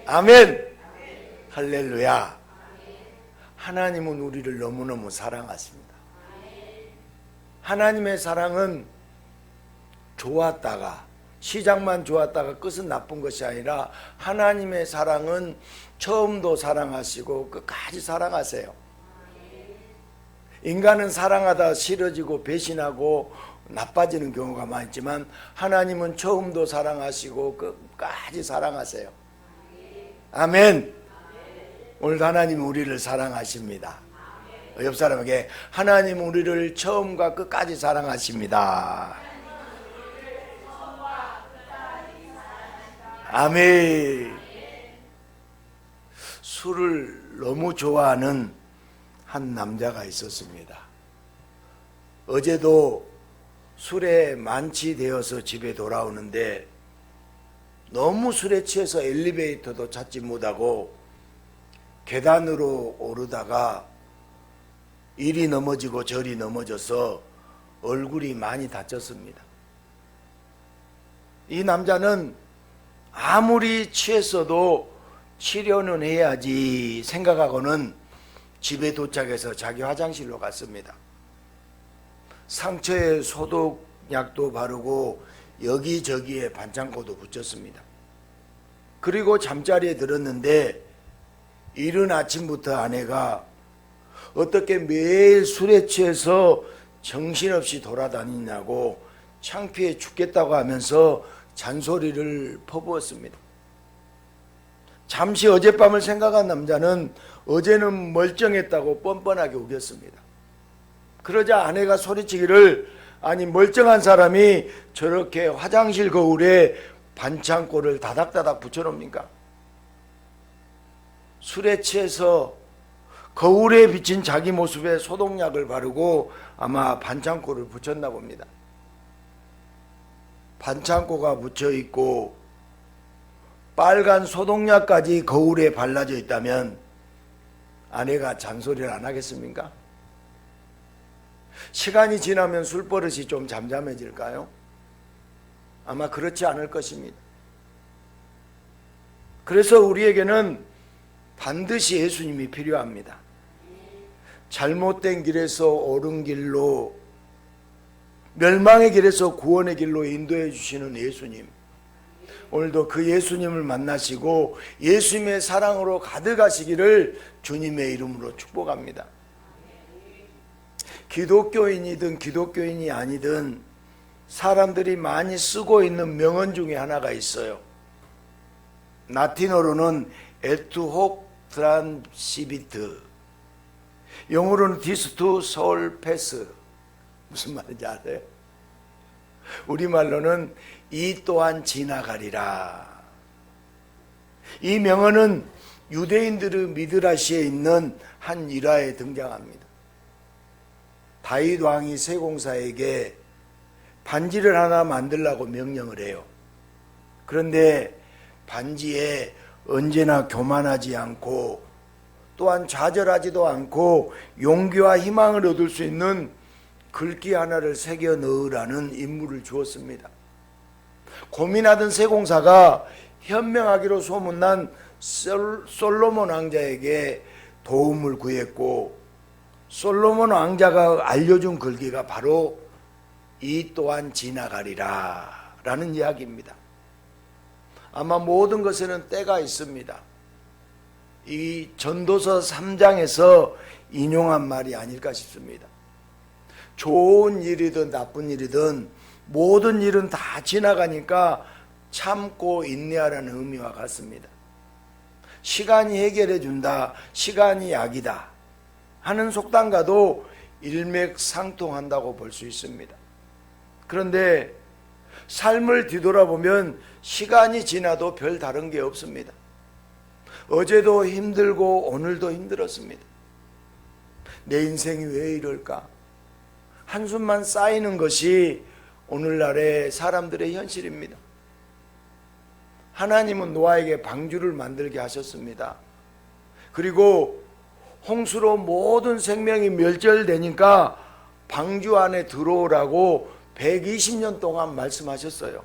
아멘. 할렐루야. 하나님은 우리를 너무너무 사랑하십니다. 하나님의 사랑은 좋았다가, 시작만 좋았다가 끝은 나쁜 것이 아니라 하나님의 사랑은 처음도 사랑하시고 끝까지 사랑하세요. 인간은 사랑하다 싫어지고 배신하고 나빠지는 경우가 많지만 하나님은 처음도 사랑하시고 끝까지 사랑하세요. 아멘. 오늘도 하나님은 우리를 사랑하십니다. 옆 사람에게 하나님은 우리를 처음과 끝까지 사랑하십니다. 아멘. 술을 너무 좋아하는 한 남자가 있었습니다. 어제도 술에 만취되어서 집에 돌아오는데 너무 술에 취해서 엘리베이터도 찾지 못하고 계단으로 오르다가 이리 넘어지고 저리 넘어져서 얼굴이 많이 다쳤습니다. 이 남자는 아무리 취했어도 치료는 해야지 생각하고는 집에 도착해서 자기 화장실로 갔습니다. 상처에 소독약도 바르고 여기저기에 반창고도 붙였습니다. 그리고 잠자리에 들었는데 이른 아침부터 아내가 어떻게 매일 술에 취해서 정신없이 돌아다니냐고 창피해 죽겠다고 하면서 잔소리를 퍼부었습니다. 잠시 어젯밤을 생각한 남자는 어제는 멀쩡했다고 뻔뻔하게 우겼습니다. 그러자 아내가 소리치기를, 아니 멀쩡한 사람이 저렇게 화장실 거울에 반창고를 다닥다닥 붙여놓습니까? 술에 취해서 거울에 비친 자기 모습에 소독약을 바르고 아마 반창고를 붙였나 봅니다. 반창고가 붙여있고 빨간 소독약까지 거울에 발라져 있다면 아내가 잔소리를 안 하겠습니까? 시간이 지나면 술버릇이 좀 잠잠해질까요? 아마 그렇지 않을 것입니다. 그래서 우리에게는 반드시 예수님이 필요합니다. 잘못된 길에서 옳은 길로, 멸망의 길에서 구원의 길로 인도해 주시는 예수님, 오늘도 그 예수님을 만나시고 예수님의 사랑으로 가득하시기를 주님의 이름으로 축복합니다. 기독교인이든 기독교인이 아니든 사람들이 많이 쓰고 있는 명언 중에 하나가 있어요. 라틴어로는 에투혹 트란시비트, 영어로는 디스투 서울 패스. 무슨 말인지 아세요? 우리말로는 이 또한 지나가리라. 이 명언은 유대인들의 미드라시에 있는 한 일화에 등장합니다. 다윗 왕이 세공사에게 반지를 하나 만들라고 명령을 해요. 그런데 반지에 언제나 교만하지 않고 또한 좌절하지도 않고 용기와 희망을 얻을 수 있는 글귀 하나를 새겨 넣으라는 임무를 주었습니다. 고민하던 세공사가 현명하기로 소문난 솔로몬 왕자에게 도움을 구했고, 솔로몬 왕자가 알려준 글귀가 바로 이 또한 지나가리라 라는 이야기입니다. 아마 모든 것에는 때가 있습니다. 이 전도서 3장에서 인용한 말이 아닐까 싶습니다. 좋은 일이든 나쁜 일이든 모든 일은 다 지나가니까 참고 인내하라는 의미와 같습니다. 시간이 해결해 준다, 시간이 약이다 하는 속담과도 일맥상통한다고 볼 수 있습니다. 그런데 삶을 뒤돌아보면 시간이 지나도 별 다른 게 없습니다. 어제도 힘들고 오늘도 힘들었습니다. 내 인생이 왜 이럴까? 한숨만 쌓이는 것이 오늘날의 사람들의 현실입니다. 하나님은 노아에게 방주를 만들게 하셨습니다. 그리고 홍수로 모든 생명이 멸절되니까 방주 안에 들어오라고 120년 동안 말씀하셨어요.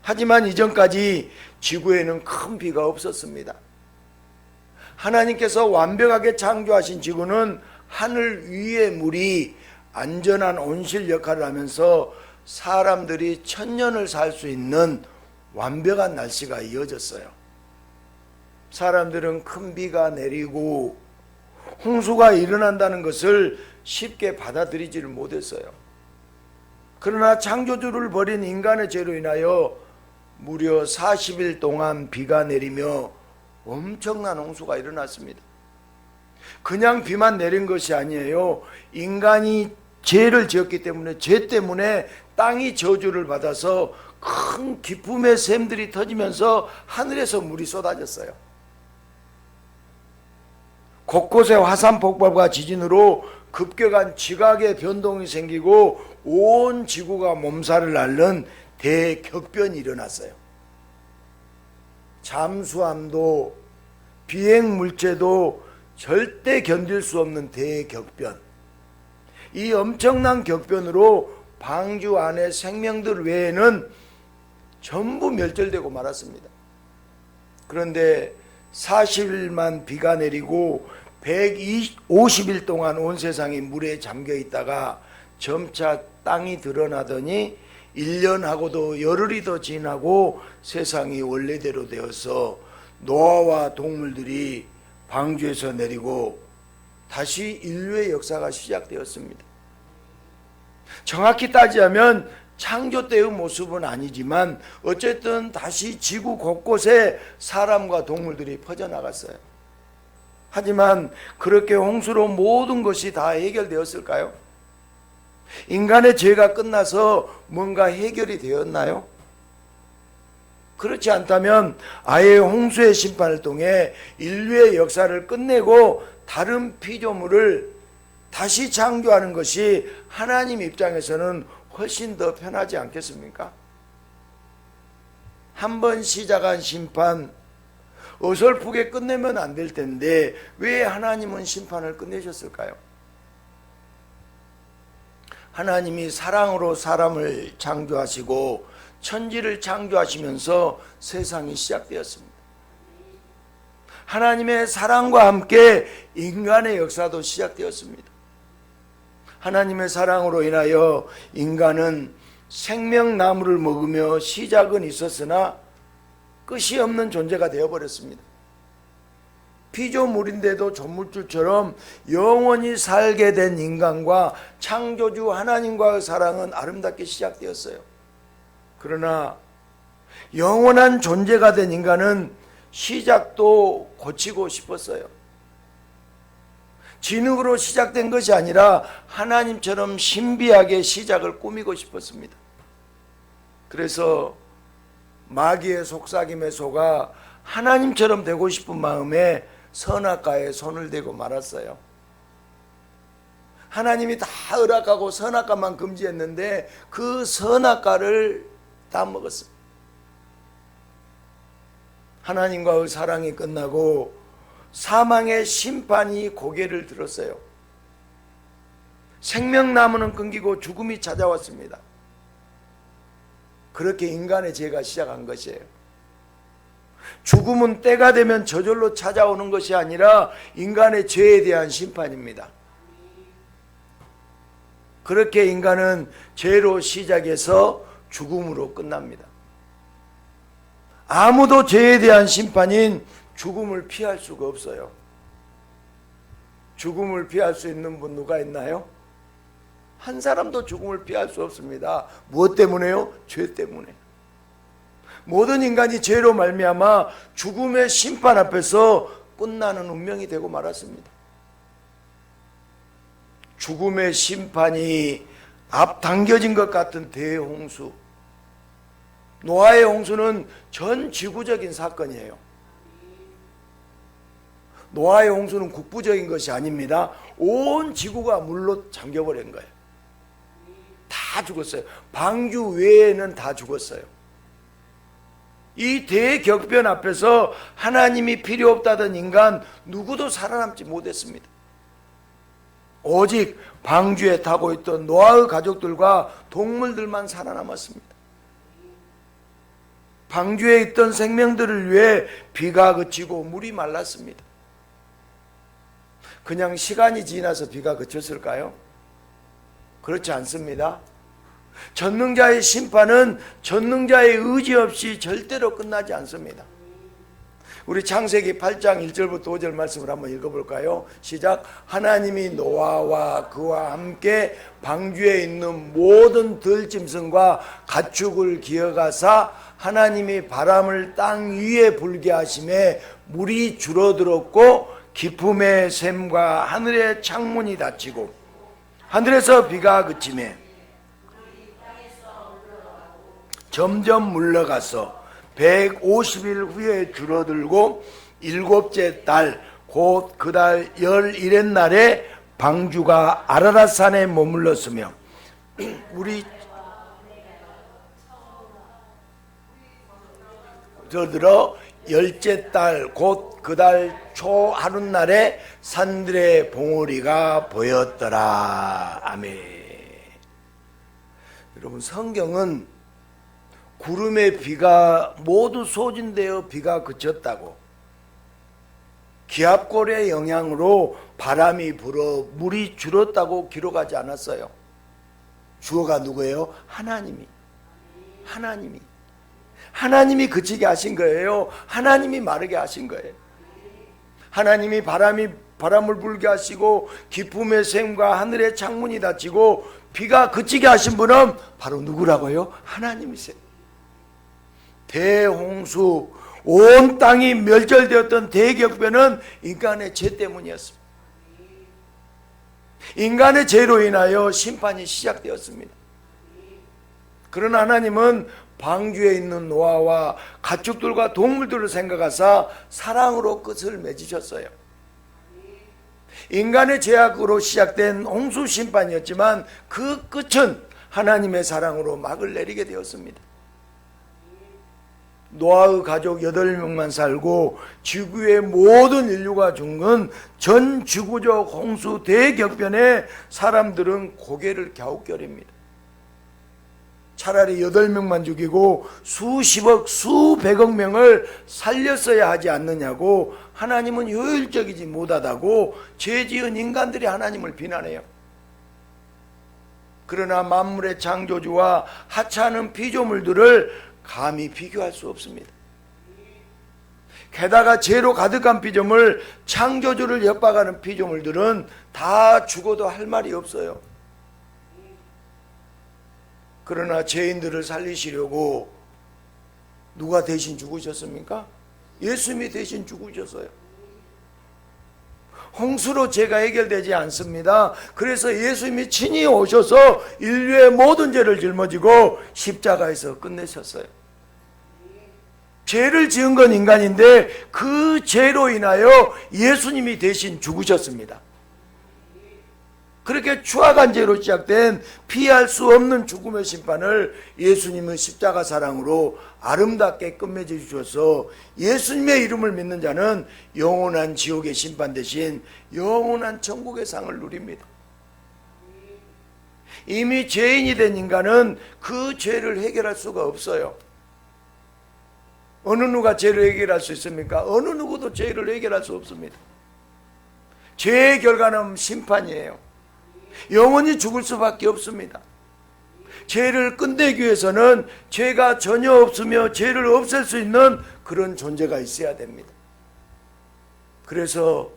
하지만 이전까지 지구에는 큰 비가 없었습니다. 하나님께서 완벽하게 창조하신 지구는 하늘 위의 물이 안전한 온실 역할을 하면서 사람들이 천년을 살 수 있는 완벽한 날씨가 이어졌어요. 사람들은 큰 비가 내리고 홍수가 일어난다는 것을 쉽게 받아들이지를 못했어요. 그러나 창조주를 버린 인간의 죄로 인하여 무려 40일 동안 비가 내리며 엄청난 홍수가 일어났습니다. 그냥 비만 내린 것이 아니에요. 인간이 죄를 지었기 때문에, 죄 때문에 땅이 저주를 받아서 큰 기쁨의 샘들이 터지면서 하늘에서 물이 쏟아졌어요. 곳곳에 화산 폭발과 지진으로 급격한 지각의 변동이 생기고 온 지구가 몸살을 앓는 대격변이 일어났어요. 잠수함도 비행물체도 절대 견딜 수 없는 대격변. 이 엄청난 격변으로 방주 안의 생명들 외에는 전부 멸절되고 말았습니다. 그런데 40일만 비가 내리고 150일 동안 온 세상이 물에 잠겨 있다가 점차 땅이 드러나더니 1년하고도 열흘이 더 지나고 세상이 원래대로 되어서 노아와 동물들이 방주에서 내리고 다시 인류의 역사가 시작되었습니다. 정확히 따지자면 창조 때의 모습은 아니지만 어쨌든 다시 지구 곳곳에 사람과 동물들이 퍼져나갔어요. 하지만 그렇게 홍수로 모든 것이 다 해결되었을까요? 인간의 죄가 끝나서 뭔가 해결이 되었나요? 그렇지 않다면 아예 홍수의 심판을 통해 인류의 역사를 끝내고 다른 피조물을 다시 창조하는 것이 하나님 입장에서는 훨씬 더 편하지 않겠습니까? 한번 시작한 심판 어설프게 끝내면 안 될 텐데 왜 하나님은 심판을 끝내셨을까요? 하나님이 사랑으로 사람을 창조하시고 천지를 창조하시면서 세상이 시작되었습니다. 하나님의 사랑과 함께 인간의 역사도 시작되었습니다. 하나님의 사랑으로 인하여 인간은 생명나무를 먹으며 시작은 있었으나 끝이 없는 존재가 되어버렸습니다. 피조물인데도 조물주처럼 영원히 살게 된 인간과 창조주 하나님과의 사랑은 아름답게 시작되었어요. 그러나 영원한 존재가 된 인간은 시작도 고치고 싶었어요. 진흙으로 시작된 것이 아니라 하나님처럼 신비하게 시작을 꾸미고 싶었습니다. 그래서 마귀의 속삭임에 속아 하나님처럼 되고 싶은 마음에 선악과에 손을 대고 말았어요. 하나님이 다 허락하고 선악과만 금지했는데 그 선악과를 다 먹었어요. 하나님과의 사랑이 끝나고 사망의 심판이 고개를 들었어요. 생명나무는 끊기고 죽음이 찾아왔습니다. 그렇게 인간의 죄가 시작한 것이에요. 죽음은 때가 되면 저절로 찾아오는 것이 아니라 인간의 죄에 대한 심판입니다. 그렇게 인간은 죄로 시작해서 죽음으로 끝납니다. 아무도 죄에 대한 심판인 죽음을 피할 수가 없어요. 죽음을 피할 수 있는 분 누가 있나요? 한 사람도 죽음을 피할 수 없습니다. 무엇 때문에요? 죄 때문에. 모든 인간이 죄로 말미암아 죽음의 심판 앞에서 끝나는 운명이 되고 말았습니다. 죽음의 심판이 앞당겨진 것 같은 대홍수. 노아의 홍수는 전 지구적인 사건이에요. 노아의 홍수는 국부적인 것이 아닙니다. 온 지구가 물로 잠겨버린 거예요. 다 죽었어요. 방주 외에는 다 죽었어요. 이 대격변 앞에서 하나님이 필요 없다던 인간 누구도 살아남지 못했습니다. 오직 방주에 타고 있던 노아의 가족들과 동물들만 살아남았습니다. 방주에 있던 생명들을 위해 비가 그치고 물이 말랐습니다. 그냥 시간이 지나서 비가 그쳤을까요? 그렇지 않습니다. 전능자의 심판은 전능자의 의지 없이 절대로 끝나지 않습니다. 우리 창세기 8장 1절부터 5절 말씀을 한번 읽어볼까요? 시작. 하나님이 노아와 그와 함께 방주에 있는 모든 들짐승과 가축을 기어가사 하나님이 바람을 땅 위에 불게 하심에 물이 줄어들었고 기품의 샘과 하늘의 창문이 닫히고 하늘에서 비가 그치매 점점 물러가서 150일 후에 줄어들고 일곱째 달 곧 그 달 11의 날에 방주가 아라랏산에 머물렀으며 우리 들어 열째 달 곧 그 달 초 하룻날에 산들의 봉우리가 보였더라. 아멘. 여러분, 성경은 구름의 비가 모두 소진되어 비가 그쳤다고, 기압골의 영향으로 바람이 불어 물이 줄었다고 기록하지 않았어요. 주어가 누구예요? 하나님이 그치게 하신 거예요. 하나님이 마르게 하신 거예요. 하나님이 바람을 불게 하시고 기품의 샘과 하늘의 창문이 닫히고 비가 그치게 하신 분은 바로 누구라고요? 하나님이세요. 대홍수, 온 땅이 멸절되었던 대격변은 인간의 죄 때문이었습니다. 인간의 죄로 인하여 심판이 시작되었습니다. 그러나 하나님은 방주에 있는 노아와 가축들과 동물들을 생각하사 사랑으로 끝을 맺으셨어요. 인간의 죄악으로 시작된 홍수 심판이었지만 그 끝은 하나님의 사랑으로 막을 내리게 되었습니다. 노아의 가족 8명만 살고 지구의 모든 인류가 죽은 전 지구적 홍수 대격변에 사람들은 고개를 갸웃거립니다. 차라리 8명만 죽이고 수십억, 수백억 명을 살렸어야 하지 않느냐고, 하나님은 효율적이지 못하다고 죄 지은 인간들이 하나님을 비난해요. 그러나 만물의 창조주와 하찮은 피조물들을 감히 비교할 수 없습니다. 게다가 죄로 가득한 피조물, 창조주를 엿박아는 피조물들은 다 죽어도 할 말이 없어요. 그러나 죄인들을 살리시려고 누가 대신 죽으셨습니까? 예수님이 대신 죽으셨어요. 홍수로 죄가 해결되지 않습니다. 그래서 예수님이 친히 오셔서 인류의 모든 죄를 짊어지고 십자가에서 끝내셨어요. 죄를 지은 건 인간인데 그 죄로 인하여 예수님이 대신 죽으셨습니다. 그렇게 추악한 죄로 시작된 피할 수 없는 죽음의 심판을 예수님은 십자가 사랑으로 아름답게 끝맺어 주셔서 예수님의 이름을 믿는 자는 영원한 지옥의 심판 대신 영원한 천국의 상을 누립니다. 이미 죄인이 된 인간은 그 죄를 해결할 수가 없어요. 어느 누가 죄를 해결할 수 있습니까? 어느 누구도 죄를 해결할 수 없습니다. 죄의 결과는 심판이에요. 영원히 죽을 수밖에 없습니다. 죄를 끝내기 위해서는 죄가 전혀 없으며 죄를 없앨 수 있는 그런 존재가 있어야 됩니다. 그래서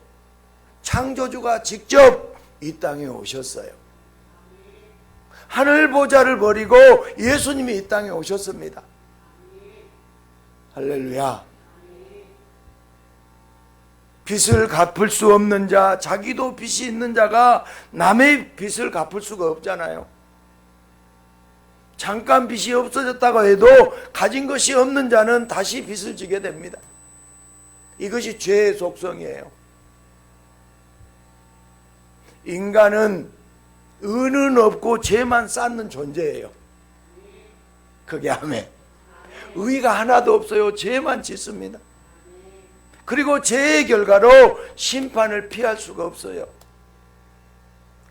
창조주가 직접 이 땅에 오셨어요. 하늘 보좌를 버리고 예수님이 이 땅에 오셨습니다. 할렐루야. 빚을 갚을 수 없는 자, 자기도 빚이 있는 자가 남의 빚을 갚을 수가 없잖아요. 잠깐 빚이 없어졌다고 해도 가진 것이 없는 자는 다시 빚을 지게 됩니다. 이것이 죄의 속성이에요. 인간은 의는 없고 죄만 쌓는 존재예요. 그게 아멘. 의가 하나도 없어요. 죄만 짓습니다. 그리고 죄의 결과로 심판을 피할 수가 없어요.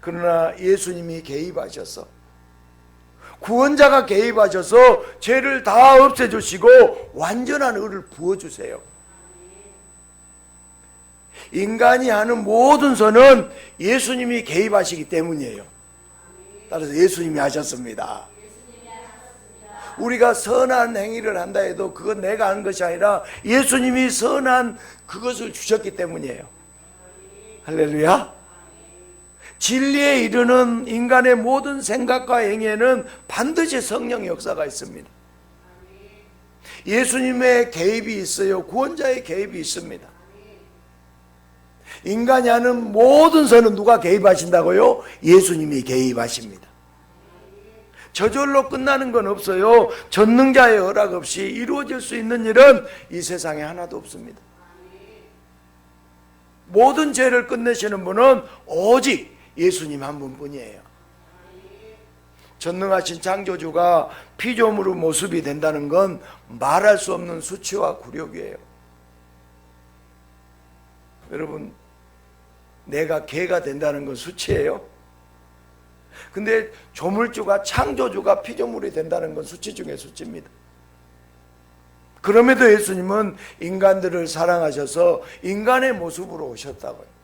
그러나 예수님이 개입하셔서 구원자가 개입하셔서 죄를 다 없애주시고 완전한 의를 부어주세요. 인간이 하는 모든 선은 예수님이 개입하시기 때문이에요. 따라서 예수님이 하셨습니다. 우리가 선한 행위를 한다 해도 그건 내가 하는 것이 아니라 예수님이 선한 그것을 주셨기 때문이에요. 할렐루야. 진리에 이르는 인간의 모든 생각과 행위에는 반드시 성령의 역사가 있습니다. 예수님의 개입이 있어요. 구원자의 개입이 있습니다. 인간이 하는 모든 선은 누가 개입하신다고요? 예수님이 개입하십니다. 저절로 끝나는 건 없어요. 전능자의 허락 없이 이루어질 수 있는 일은 이 세상에 하나도 없습니다. 모든 죄를 끝내시는 분은 오직 예수님 한 분뿐이에요. 전능하신 창조주가 피조물의 모습이 된다는 건 말할 수 없는 수치와 굴욕이에요. 여러분, 내가 개가 된다는 건 수치예요? 근데 조물주가, 창조주가 피조물이 된다는 건 수치 중에 수치입니다. 그럼에도 예수님은 인간들을 사랑하셔서 인간의 모습으로 오셨다고요.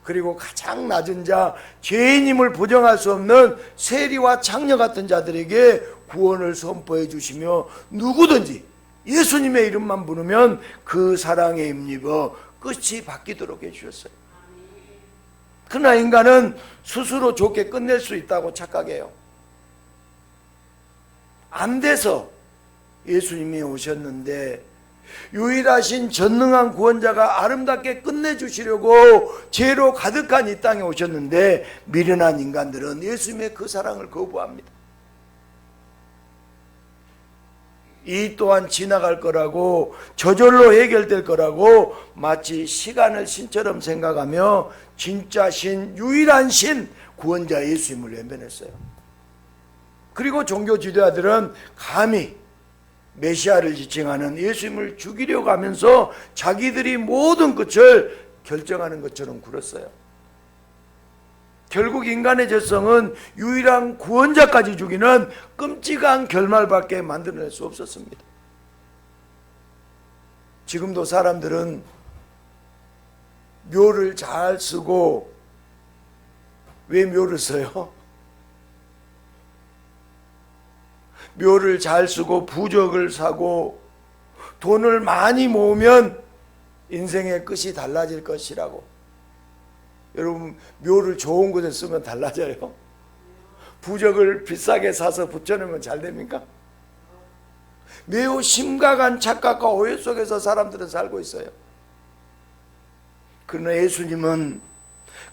그리고 가장 낮은 자, 죄인임을 부정할 수 없는 세리와 창녀 같은 자들에게 구원을 선포해 주시며 누구든지 예수님의 이름만 부르면 그 사랑에 힘입어 끝이 바뀌도록 해주셨어요. 그러나 인간은 스스로 좋게 끝낼 수 있다고 착각해요. 안 돼서 예수님이 오셨는데 유일하신 전능한 구원자가 아름답게 끝내주시려고 죄로 가득한 이 땅에 오셨는데 미련한 인간들은 예수님의 그 사랑을 거부합니다. 이 또한 지나갈 거라고, 저절로 해결될 거라고 마치 시간을 신처럼 생각하며 진짜 신, 유일한 신 구원자 예수님을 외면했어요. 그리고 종교 지도자들은 감히 메시아를 지칭하는 예수님을 죽이려고 하면서 자기들이 모든 끝을 결정하는 것처럼 굴었어요. 결국 인간의 죄성은 유일한 구원자까지 죽이는 끔찍한 결말밖에 만들어낼 수 없었습니다. 지금도 사람들은 묘를 잘 쓰고, 왜 묘를 써요? 묘를 잘 쓰고 부적을 사고 돈을 많이 모으면 인생의 끝이 달라질 것이라고. 여러분, 묘를 좋은 곳에 쓰면 달라져요? 부적을 비싸게 사서 붙여놓으면 잘 됩니까? 매우 심각한 착각과 오해 속에서 사람들은 살고 있어요. 그러나 예수님은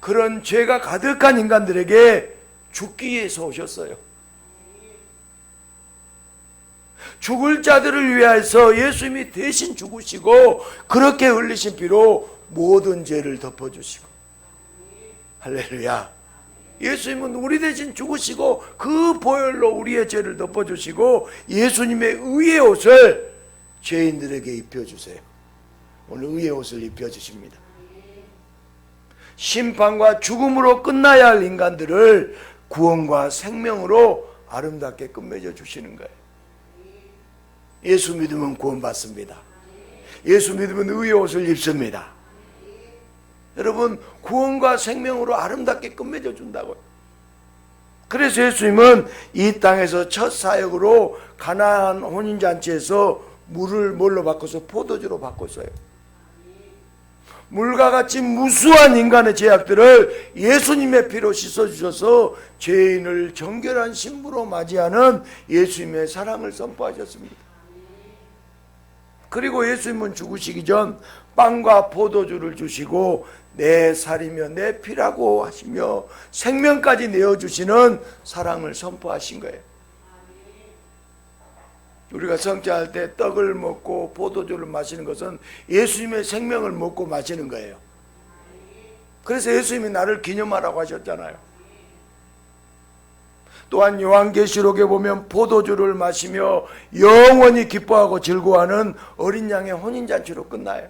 그런 죄가 가득한 인간들에게 죽기 위해서 오셨어요. 죽을 자들을 위해서 예수님이 대신 죽으시고 그렇게 흘리신 피로 모든 죄를 덮어주시고, 할렐루야. 예수님은 우리 대신 죽으시고 그 보혈로 우리의 죄를 덮어주시고 예수님의 의의 옷을 죄인들에게 입혀주세요. 오늘 의의 옷을 입혀주십니다. 심판과 죽음으로 끝나야 할 인간들을 구원과 생명으로 아름답게 끝맺어 주시는 거예요. 예수 믿으면 구원받습니다. 예수 믿으면 의의 옷을 입습니다. 여러분, 구원과 생명으로 아름답게 끝맺어 준다고요. 그래서 예수님은 이 땅에서 첫 사역으로 가나안 혼인잔치에서 물을 뭘로 바꿔서 포도주로 바꿨어요. 물과 같이 무수한 인간의 죄악들을 예수님의 피로 씻어주셔서 죄인을 정결한 신부로 맞이하는 예수님의 사랑을 선포하셨습니다. 그리고 예수님은 죽으시기 전 빵과 포도주를 주시고 내 살이며 내 피라고 하시며 생명까지 내어주시는 사랑을 선포하신 거예요. 우리가 성찬할 때 떡을 먹고 포도주를 마시는 것은 예수님의 생명을 먹고 마시는 거예요. 그래서 예수님이 나를 기념하라고 하셨잖아요. 또한 요한계시록에 보면 포도주를 마시며 영원히 기뻐하고 즐거워하는 어린 양의 혼인잔치로 끝나요.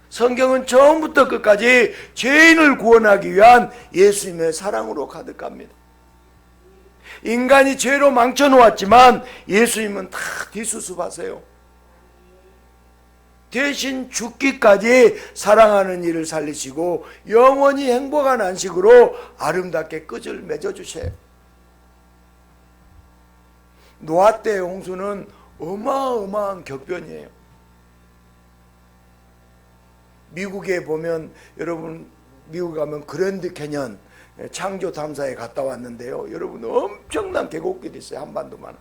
성경은 처음부터 끝까지 죄인을 구원하기 위한 예수님의 사랑으로 가득합니다. 인간이 죄로 망쳐놓았지만 예수님은 다 뒷수습하세요. 대신 죽기까지 사랑하는 이를 살리시고 영원히 행복한 안식으로 아름답게 끝을 맺어주세요. 노아 때의 홍수는 어마어마한 격변이에요. 미국에 보면, 여러분 미국 가면 그랜드 캐년 창조 탐사에 갔다 왔는데요, 여러분 엄청난 계곡길이 있어요. 한반도만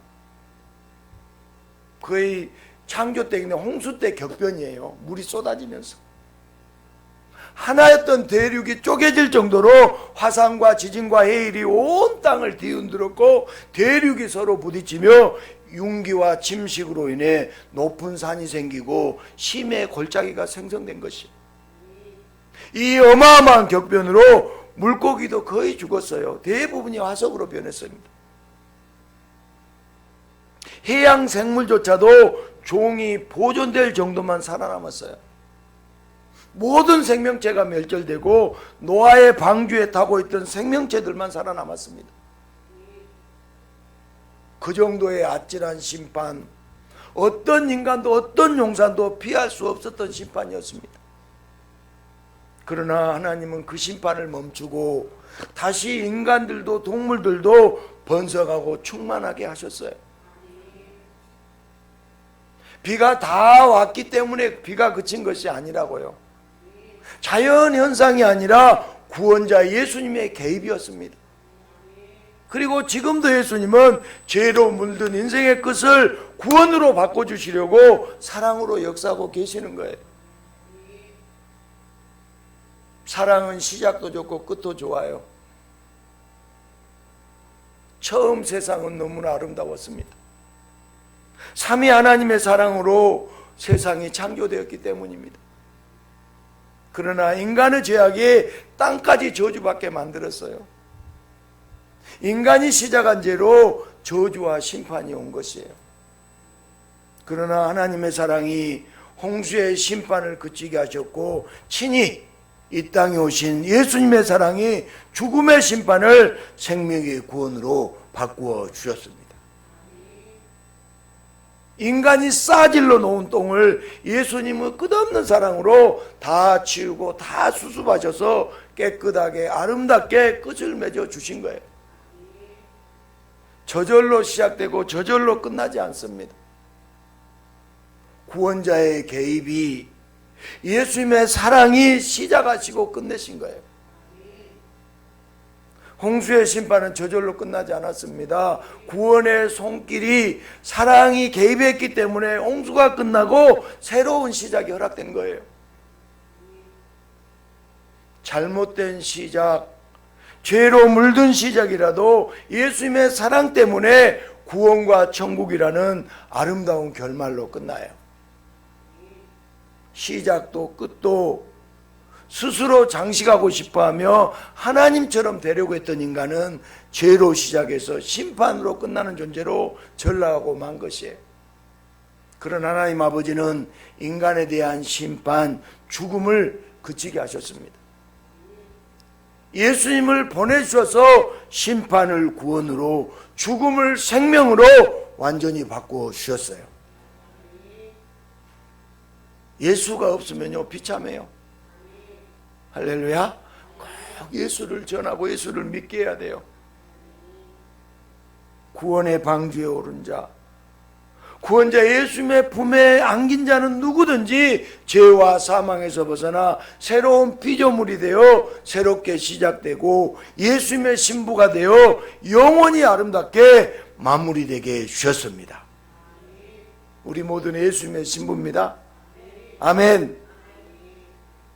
거의 창조 때, 홍수 때 격변이에요. 물이 쏟아지면서 하나였던 대륙이 쪼개질 정도로 화산과 지진과 해일이 온 땅을 뒤흔들었고, 대륙이 서로 부딪히며 융기와 침식으로 인해 높은 산이 생기고 심해 골짜기가 생성된 것이, 이 어마어마한 격변으로 물고기도 거의 죽었어요. 대부분이 화석으로 변했습니다. 해양 생물조차도 종이 보존될 정도만 살아남았어요. 모든 생명체가 멸절되고 노아의 방주에 타고 있던 생명체들만 살아남았습니다. 그 정도의 아찔한 심판, 어떤 인간도 어떤 용산도 피할 수 없었던 심판이었습니다. 그러나 하나님은 그 심판을 멈추고 다시 인간들도 동물들도 번성하고 충만하게 하셨어요. 비가 다 왔기 때문에 비가 그친 것이 아니라고요. 자연현상이 아니라 구원자 예수님의 개입이었습니다. 그리고 지금도 예수님은 죄로 물든 인생의 끝을 구원으로 바꿔주시려고 사랑으로 역사하고 계시는 거예요. 사랑은 시작도 좋고 끝도 좋아요. 처음 세상은 너무나 아름다웠습니다. 삼위 하나님의 사랑으로 세상이 창조되었기 때문입니다. 그러나 인간의 죄악이 땅까지 저주받게 만들었어요. 인간이 시작한 죄로 저주와 심판이 온 것이에요. 그러나 하나님의 사랑이 홍수의 심판을 그치게 하셨고, 친히 이 땅에 오신 예수님의 사랑이 죽음의 심판을 생명의 구원으로 바꾸어 주셨습니다. 인간이 싸질러 놓은 똥을 예수님은 끝없는 사랑으로 다 치우고 다 수습하셔서 깨끗하게 아름답게 끝을 맺어 주신 거예요. 저절로 시작되고 저절로 끝나지 않습니다. 구원자의 개입이, 예수님의 사랑이 시작하시고 끝내신 거예요. 홍수의 심판은 저절로 끝나지 않았습니다. 구원의 손길이, 사랑이 개입했기 때문에 홍수가 끝나고 새로운 시작이 허락된 거예요. 잘못된 시작, 죄로 물든 시작이라도 예수님의 사랑 때문에 구원과 천국이라는 아름다운 결말로 끝나요. 시작도 끝도 스스로 장식하고 싶어하며 하나님처럼 되려고 했던 인간은 죄로 시작해서 심판으로 끝나는 존재로 전락하고 만 것이에요. 그러나 하나님 아버지는 인간에 대한 심판, 죽음을 그치게 하셨습니다. 예수님을 보내주셔서 심판을 구원으로, 죽음을 생명으로 완전히 바꾸어 주셨어요. 예수가 없으면요 비참해요. 할렐루야. 꼭 예수를 전하고 예수를 믿게 해야 돼요. 구원의 방주에 오른 자, 구원자 예수님의 품에 안긴 자는 누구든지 죄와 사망에서 벗어나 새로운 피조물이 되어 새롭게 시작되고 예수님의 신부가 되어 영원히 아름답게 마무리되게 해주셨습니다. 우리 모두는 예수님의 신부입니다. 아멘.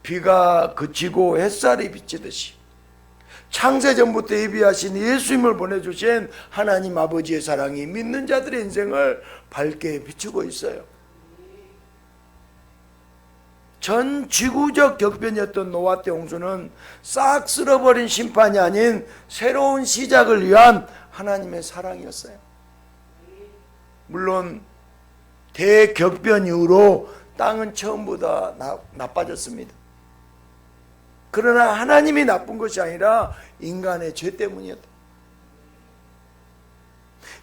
비가 그치고 햇살이 비치듯이 창세전부터 예비하신 예수님을 보내주신 하나님 아버지의 사랑이 믿는 자들의 인생을 밝게 비추고 있어요. 전 지구적 격변이었던 노아 때 홍수는 싹 쓸어버린 심판이 아닌 새로운 시작을 위한 하나님의 사랑이었어요. 물론 대격변 이후로 땅은 처음보다 나빠졌습니다. 그러나 하나님이 나쁜 것이 아니라 인간의 죄 때문이었다.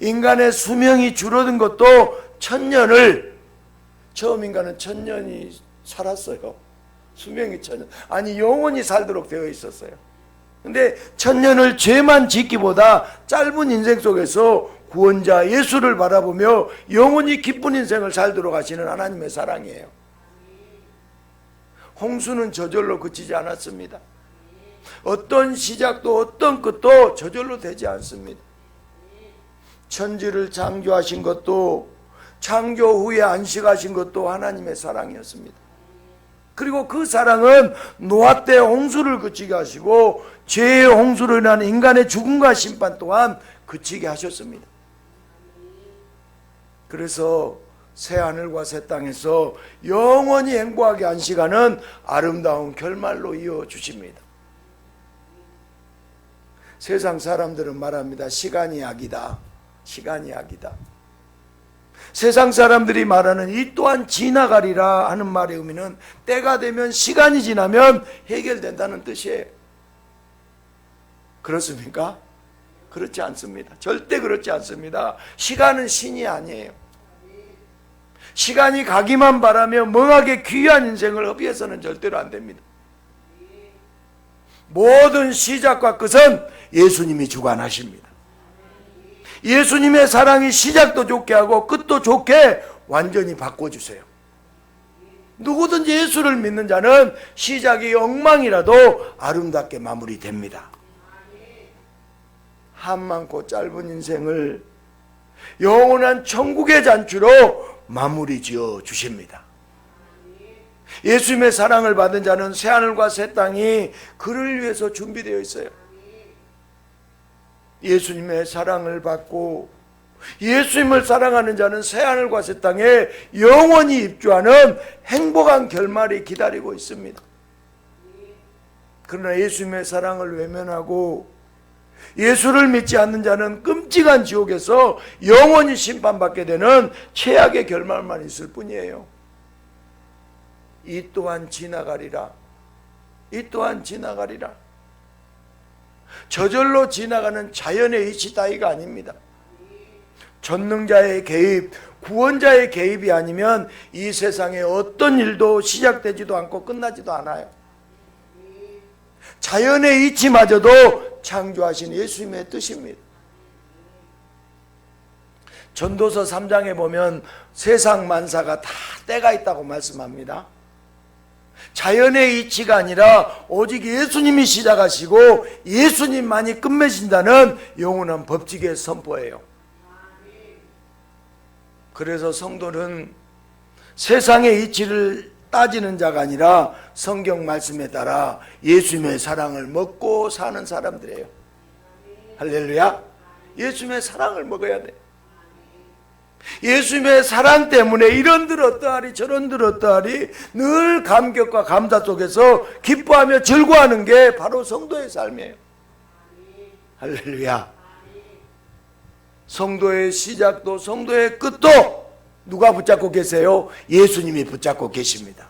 인간의 수명이 줄어든 것도 처음 인간은 1000년이 살았어요. 수명이 1000년. 아니, 영원히 살도록 되어 있었어요. 근데 1000년을 죄만 짓기보다 짧은 인생 속에서 구원자 예수를 바라보며 영원히 기쁜 인생을 살도록 하시는 하나님의 사랑이에요. 홍수는 저절로 그치지 않았습니다. 어떤 시작도 어떤 끝도 저절로 되지 않습니다. 천지를 창조하신 것도 창조 후에 안식하신 것도 하나님의 사랑이었습니다. 그리고 그 사랑은 노아 때 홍수를 그치게 하시고 죄의 홍수로 인한 인간의 죽음과 심판 또한 그치게 하셨습니다. 그래서 새하늘과 새 땅에서 영원히 행복하게 안식하는 아름다운 결말로 이어주십니다. 세상 사람들은 말합니다. 시간이 약이다. 시간이 약이다. 세상 사람들이 말하는 이 또한 지나가리라 하는 말의 의미는 때가 되면, 시간이 지나면 해결된다는 뜻이에요. 그렇습니까? 그렇지 않습니다. 절대 그렇지 않습니다. 시간은 신이 아니에요. 시간이 가기만 바라며 멍하게 귀한 인생을 허비해서는 절대로 안 됩니다. 모든 시작과 끝은 예수님이 주관하십니다. 예수님의 사랑이 시작도 좋게 하고 끝도 좋게 완전히 바꿔주세요. 누구든지 예수를 믿는 자는 시작이 엉망이라도 아름답게 마무리됩니다. 한 많고 짧은 인생을 영원한 천국의 잔치로 마무리 지어 주십니다. 예수님의 사랑을 받은 자는 새하늘과 새 땅이 그를 위해서 준비되어 있어요. 예수님의 사랑을 받고 예수님을 사랑하는 자는 새하늘과 새 땅에 영원히 입주하는 행복한 결말이 기다리고 있습니다. 그러나 예수님의 사랑을 외면하고 예수를 믿지 않는 자는 끔찍한 지옥에서 영원히 심판받게 되는 최악의 결말만 있을 뿐이에요. 이 또한 지나가리라. 이 또한 지나가리라. 저절로 지나가는 자연의 이치 따위가 아닙니다. 전능자의 개입, 구원자의 개입이 아니면 이 세상에 어떤 일도 시작되지도 않고 끝나지도 않아요. 자연의 이치마저도 창조하신 예수님의 뜻입니다. 전도서 3장에 보면 세상 만사가 다 때가 있다고 말씀합니다. 자연의 이치가 아니라 오직 예수님이 시작하시고 예수님만이 끝맺신다는 영원한 법칙의 선포예요. 그래서 성도는 세상의 이치를 따지는 자가 아니라 성경 말씀에 따라 예수님의 사랑을 먹고 사는 사람들이에요. 할렐루야. 예수님의 사랑을 먹어야 돼. 예수님의 사랑 때문에 이런들 어떠하리 저런들 어떠하리 늘 감격과 감사 속에서 기뻐하며 즐거워하는 게 바로 성도의 삶이에요. 할렐루야. 성도의 시작도 성도의 끝도 누가 붙잡고 계세요? 예수님이 붙잡고 계십니다.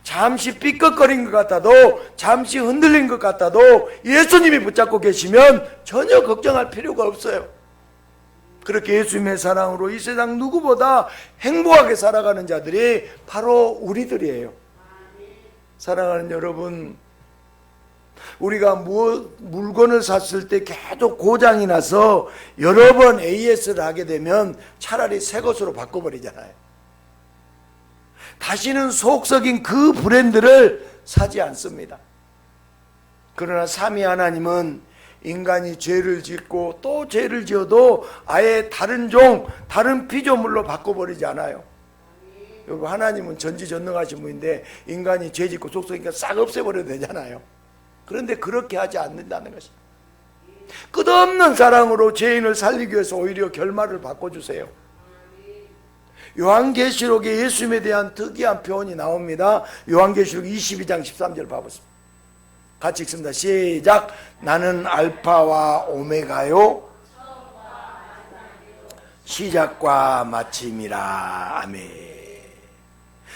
잠시 삐걱거린 것 같아도 잠시 흔들린 것 같아도 예수님이 붙잡고 계시면 전혀 걱정할 필요가 없어요. 그렇게 예수님의 사랑으로 이 세상 누구보다 행복하게 살아가는 자들이 바로 우리들이에요. 사랑하는 여러분, 우리가 물건을 샀을 때 계속 고장이 나서 여러 번 AS를 하게 되면 차라리 새 것으로 바꿔버리잖아요. 다시는 속 썩인 그 브랜드를 사지 않습니다. 그러나 삼위 하나님은 인간이 죄를 짓고 또 죄를 지어도 아예 다른 다른 피조물로 바꿔버리지 않아요. 여러분, 하나님은 전지전능하신 분인데 인간이 죄 짓고 속 썩이니까 싹 없애버려도 되잖아요. 그런데 그렇게 하지 않는다는 것입니다. 끝없는 사랑으로 죄인을 살리기 위해서 오히려 결말을 바꿔주세요. 요한계시록에 예수님에 대한 특이한 표현이 나옵니다. 요한계시록 22장 13절 봐보십시오. 같이 읽습니다. 시작. 나는 알파와 오메가요 시작과 마침이라. 아멘.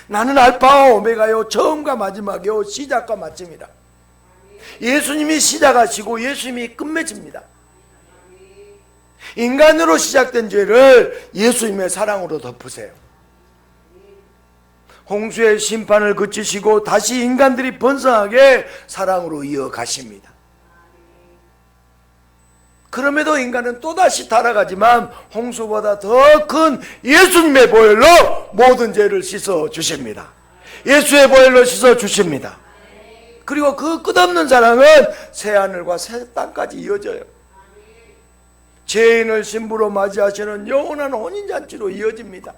나는 알파와 오메가요 처음과 마지막이요 시작과 마침이라. 예수님이 시작하시고 예수님이 끝맺습니다. 인간으로 시작된 죄를 예수님의 사랑으로 덮으세요. 홍수의 심판을 그치시고 다시 인간들이 번성하게 사랑으로 이어가십니다. 그럼에도 인간은 또다시 타락하지만 홍수보다 더 큰 예수님의 보혈로 모든 죄를 씻어 주십니다. 예수의 보혈로 씻어 주십니다. 그리고 그 끝없는 사랑은 새하늘과 새 땅까지 이어져요. 죄인을 신부로 맞이하시는 영원한 혼인잔치로 이어집니다.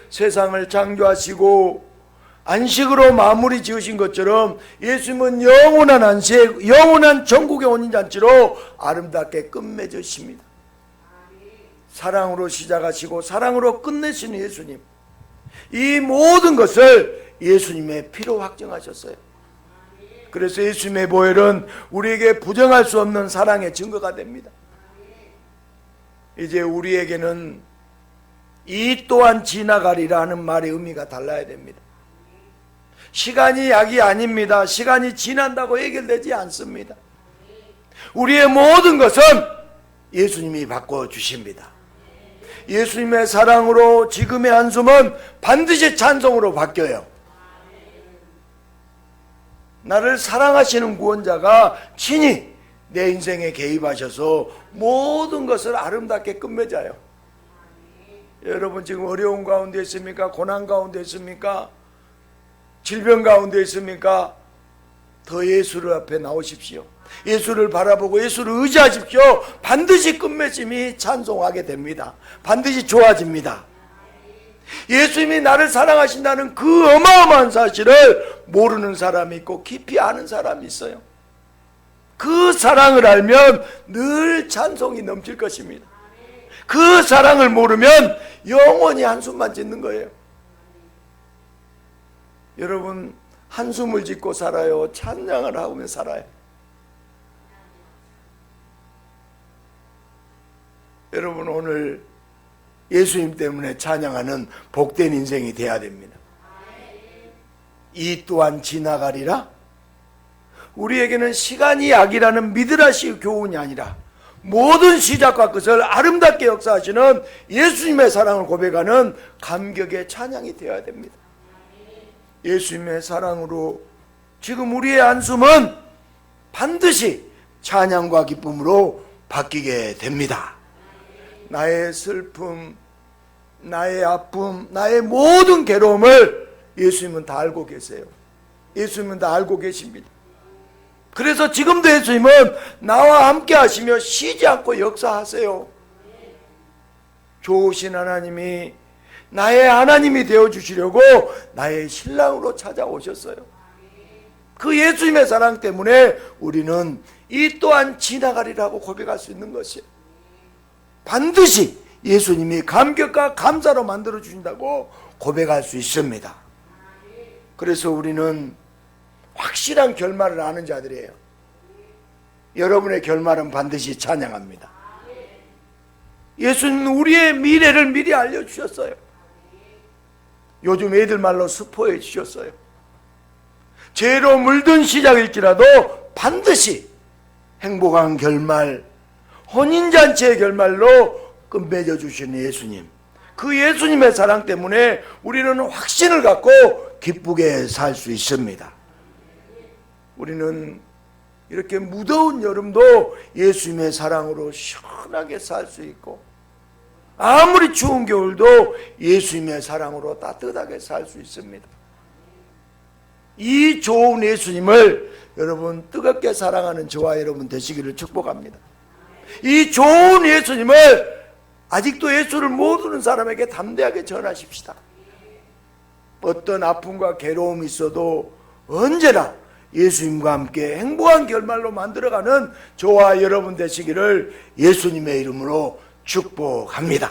세상을 창조하시고 안식으로 마무리 지으신 것처럼 예수님은 영원한 안식, 영원한 전국의 혼인잔치로 아름답게 끝맺으십니다. 사랑으로 시작하시고 사랑으로 끝내시는 예수님, 이 모든 것을 예수님의 피로 확증하셨어요. 그래서 예수님의 보혈은 우리에게 부정할 수 없는 사랑의 증거가 됩니다. 이제 우리에게는 이 또한 지나가리라 하는 말의 의미가 달라야 됩니다. 시간이 약이 아닙니다. 시간이 지난다고 해결되지 않습니다. 우리의 모든 것은 예수님이 바꿔주십니다. 예수님의 사랑으로 지금의 한숨은 반드시 찬송으로 바뀌어요. 나를 사랑하시는 구원자가 친히 내 인생에 개입하셔서 모든 것을 아름답게 끝맺어요. 여러분 지금 어려운 가운데 있습니까? 고난 가운데 있습니까? 질병 가운데 있습니까? 더 예수를 앞에 나오십시오. 예수를 바라보고 예수를 의지하십시오. 반드시 끝맺음이 찬송하게 됩니다. 반드시 좋아집니다. 예수님이 나를 사랑하신다는 그 어마어마한 사실을 모르는 사람이 있고 깊이 아는 사람이 있어요. 그 사랑을 알면 늘 찬송이 넘칠 것입니다. 그 사랑을 모르면 영원히 한숨만 짓는 거예요. 여러분 한숨을 짓고 살아요? 찬양을 하며 살아요? 여러분 오늘 예수님 때문에 찬양하는 복된 인생이 돼야 됩니다. 이 또한 지나가리라. 우리에게는 시간이 약이라는 미드라시 교훈이 아니라 모든 시작과 끝을 아름답게 역사하시는 예수님의 사랑을 고백하는 감격의 찬양이 되어야 됩니다. 예수님의 사랑으로 지금 우리의 한숨은 반드시 찬양과 기쁨으로 바뀌게 됩니다. 나의 슬픔, 나의 아픔, 나의 모든 괴로움을 예수님은 다 알고 계세요. 예수님은 다 알고 계십니다. 그래서 지금도 예수님은 나와 함께 하시며 쉬지 않고 역사하세요. 좋으신 하나님이 나의 하나님이 되어주시려고 나의 신랑으로 찾아오셨어요. 그 예수님의 사랑 때문에 우리는 이 또한 지나가리라고 고백할 수 있는 것이에요. 반드시 예수님이 감격과 감사로 만들어 주신다고 고백할 수 있습니다. 그래서 우리는 확실한 결말을 아는 자들이에요. 여러분의 결말은 반드시 찬양합니다. 예수님은 우리의 미래를 미리 알려주셨어요. 요즘 애들 말로 스포해 주셨어요. 죄로 물든 시작일지라도 반드시 행복한 결말, 혼인잔치의 결말로 끝맺어 주시는 예수님, 그 예수님의 사랑 때문에 우리는 확신을 갖고 기쁘게 살 수 있습니다. 우리는 이렇게 무더운 여름도 예수님의 사랑으로 시원하게 살 수 있고, 아무리 추운 겨울도 예수님의 사랑으로 따뜻하게 살 수 있습니다. 이 좋은 예수님을 여러분 뜨겁게 사랑하는 저와 여러분 되시기를 축복합니다. 이 좋은 예수님을 아직도 예수를 모르는 사람에게 담대하게 전하십시다. 어떤 아픔과 괴로움이 있어도 언제나 예수님과 함께 행복한 결말로 만들어가는 저와 여러분 되시기를 예수님의 이름으로 축복합니다.